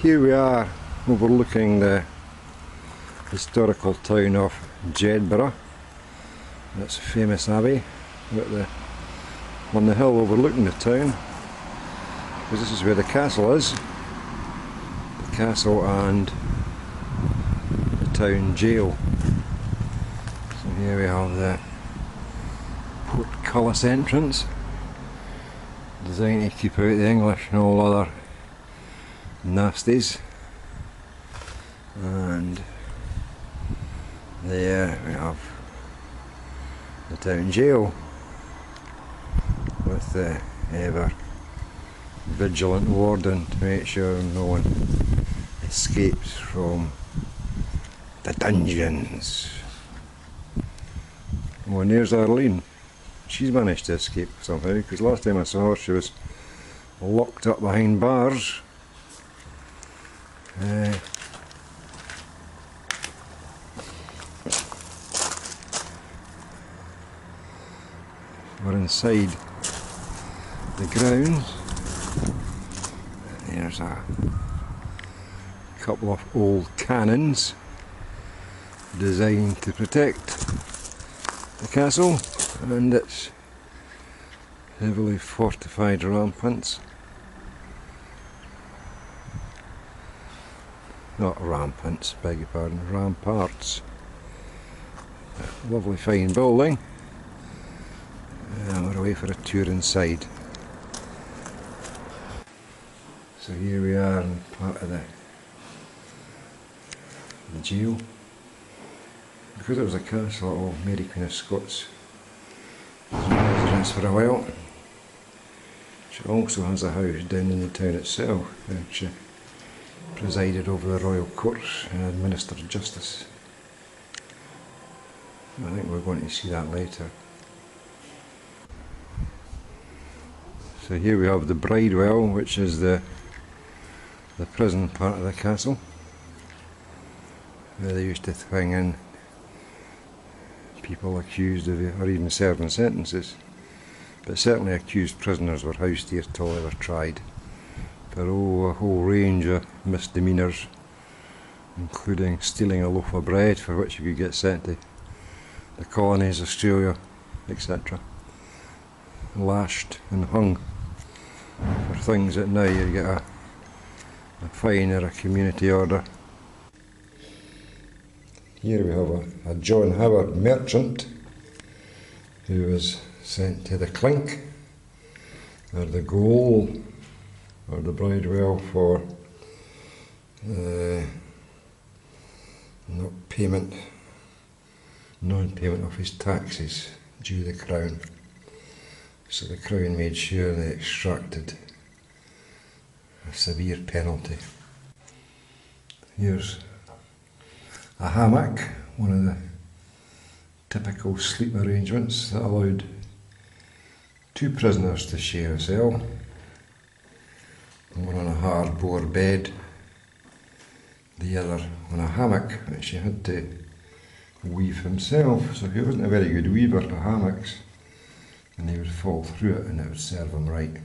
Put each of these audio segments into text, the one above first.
Here we are overlooking the historical town of Jedburgh. That's a famous abbey on the hill overlooking the town, because this is where the castle is. The castle and the town jail. So here we have the portcullis entrance, designed to keep out the English and all other nasties. And there we have the town jail with the ever vigilant warden to make sure no one escapes from the dungeons. Oh, and there's Arlene. She's managed to escape somehow, because last time I saw her she was locked up behind bars. We're inside the grounds. There's a couple of old cannons designed to protect the castle and its heavily fortified ramparts. Not ramparts, beg your pardon, ramparts. A lovely fine building. And we're away for a tour inside. So here we are in part of the jail. Because it was a castle of Mary Queen of Scots, was in residence for a while. She also has a house down in the town itself, and she presided over the royal courts and administered justice. I think we're going to see that later. So here we have the Bridewell, which is the prison part of the castle, where they used to hang in people accused of, or even serving sentences. But certainly accused prisoners were housed here till they were tried for a whole range of misdemeanours, including stealing a loaf of bread, for which you could get sent to the colonies, Australia, etc. Lashed and hung for things that now you get a fine or a community order. Here we have a John Howard merchant who was sent to the Clink, or the Gaol, or the Bridewell for non-payment of his taxes due the Crown. So the Crown made sure they extracted a severe penalty. Here's a hammock, one of the typical sleep arrangements that allowed two prisoners to share a cell. One on a hard-bore bed, the other on a hammock, which he had to weave himself. So he wasn't a very good weaver of hammocks, and he would fall through it and it would serve him right.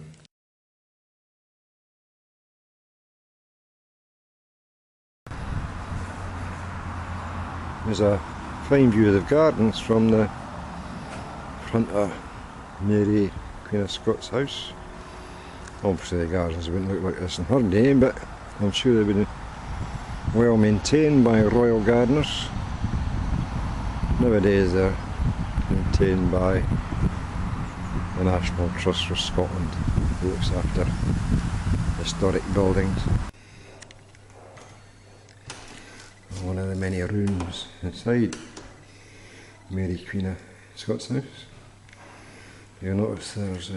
There's a fine view of the gardens from the front of Mary Queen of Scots house. Obviously the gardens wouldn't look like this in Hardie, but I'm sure they've been well maintained by royal gardeners. Nowadays they're maintained by the National Trust for Scotland, who looks after historic buildings. One of the many rooms inside Mary Queen of Scots house. You'll notice there's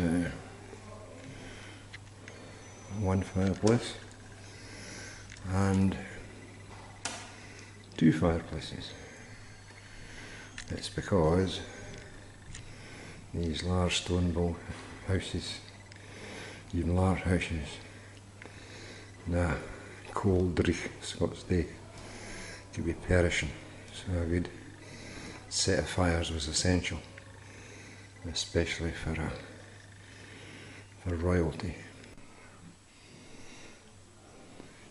one fireplace and two fireplaces. It's because these large stone built houses, even large houses, in a cold, dreich Scots day, could be perishing, so a good set of fires was essential, especially for royalty.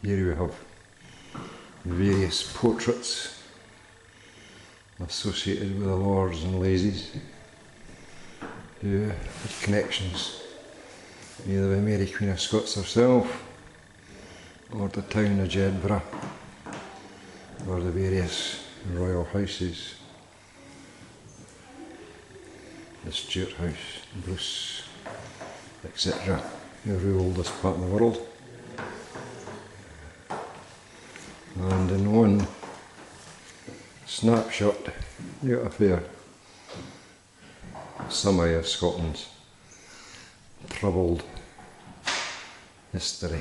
Here we have various portraits associated with the lords and ladies who had connections either with Mary Queen of Scots herself or the town of Jedburgh or the various royal houses, the Stuart House, Bruce, etc., who ruled this part of the world. And in one snapshot you got a fair summary of Scotland's troubled history.